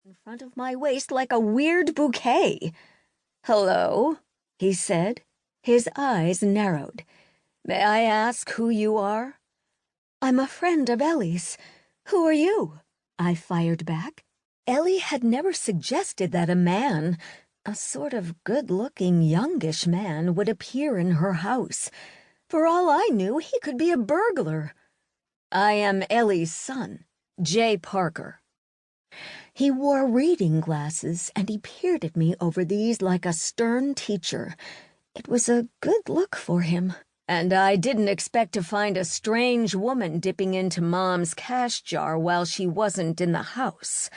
in front of my waist like a weird bouquet. "Hello," he said. His eyes narrowed. "May I ask who you are?" "I'm a friend of Ellie's. Who are you?" I fired back. Ellie had never suggested that a man, a sort of good-looking youngish man, would appear in her house. For all I knew, he could be a burglar. "I am Ellie's son, Jay Parker." He wore reading glasses, and he peered at me over these like a stern teacher. It was a good look for him, and I didn't expect to find a strange woman dipping into Mom's cash jar while she wasn't in the house.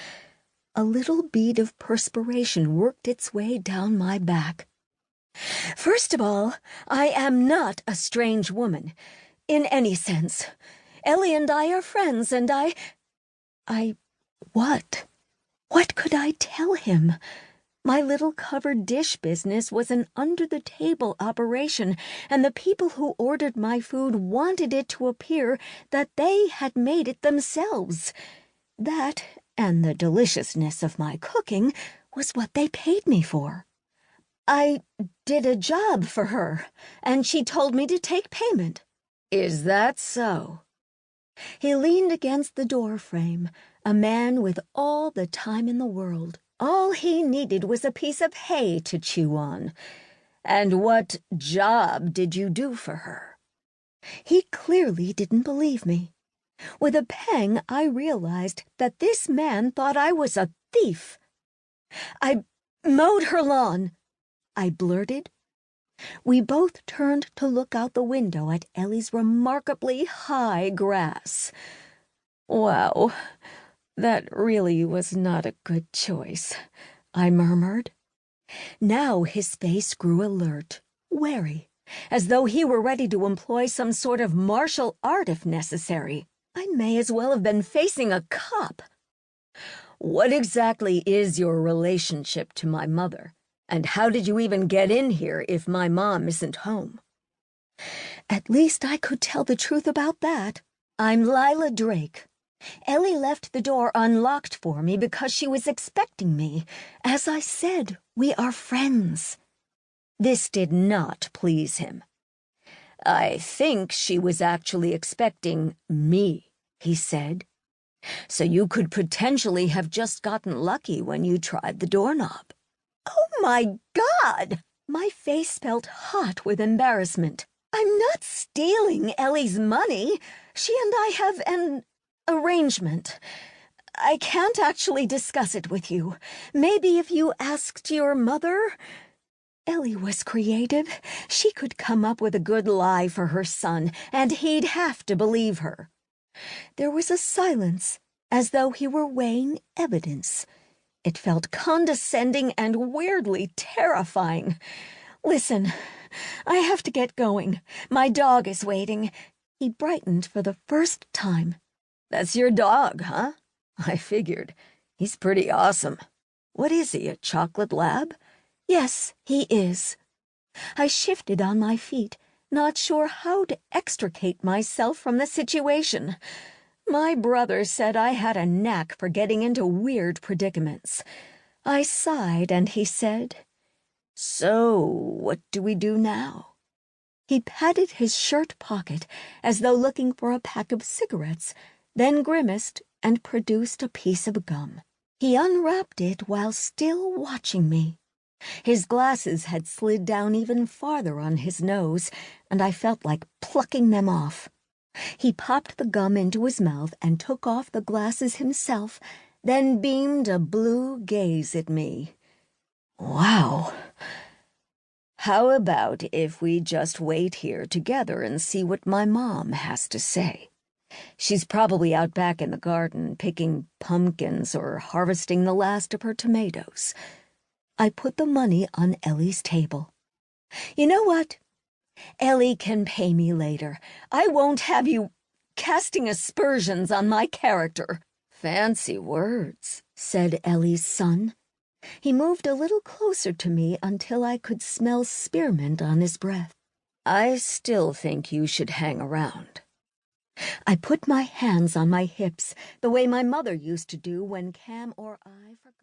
A little bead of perspiration worked its way down my back. "First of all, I am not a strange woman, in any sense. Ellie and I are friends, and what? What could I tell him? My little covered dish business was an under-the-table operation, and the people who ordered my food wanted it to appear that they had made it themselves. That, and the deliciousness of my cooking, was what they paid me for. I did a job for her, and she told me to take payment." "Is that so?" He leaned against the door frame, a man with all the time in the world. All he needed was a piece of hay to chew on. "And what job did you do for her?" He clearly didn't believe me. With a pang, I realized that this man thought I was a thief. "I mowed her lawn," I blurted. We both turned to look out the window at Ellie's remarkably high grass. "Wow, that really was not a good choice," I murmured. Now his face grew alert, wary, as though he were ready to employ some sort of martial art if necessary. I may as well have been facing a cop. "What exactly is your relationship to my mother? And how did you even get in here if my mom isn't home?" At least I could tell the truth about that. "I'm Lilah Drake. Ellie left the door unlocked for me because she was expecting me. As I said, we are friends." This did not please him. "I think she was actually expecting me," he said. "So you could potentially have just gotten lucky when you tried the doorknob." "Oh my God!" My face felt hot with embarrassment. "I'm not stealing Ellie's money. She and I have an arrangement. I can't actually discuss it with you. Maybe if you asked your mother." Ellie was creative. She could come up with a good lie for her son, and he'd have to believe her. There was a silence, as though he were weighing evidence. It felt condescending and weirdly terrifying. "Listen, I have to get going. My dog is waiting." He brightened for the first time. "That's your dog, huh? I figured. He's pretty awesome. What is he, a chocolate lab?" "Yes, he is." I shifted on my feet, not sure how to extricate myself from the situation. My brother said I had a knack for getting into weird predicaments. I sighed, and he said, "So, what do we do now?" He patted his shirt pocket as though looking for a pack of cigarettes, then grimaced and produced a piece of gum. He unwrapped it while still watching me. His glasses had slid down even farther on his nose, and I felt like plucking them off. He popped the gum into his mouth and took off the glasses himself, then beamed a blue gaze at me. "Wow. How about if we just wait here together and see what my mom has to say? She's probably out back in the garden picking pumpkins or harvesting the last of her tomatoes." I put the money on Ellie's table. "You know what? Ellie can pay me later. I won't have you casting aspersions on my character." "Fancy words," said Ellie's son. He moved a little closer to me until I could smell spearmint on his breath. "I still think you should hang around." I put my hands on my hips, the way my mother used to do when Cam or I forgot.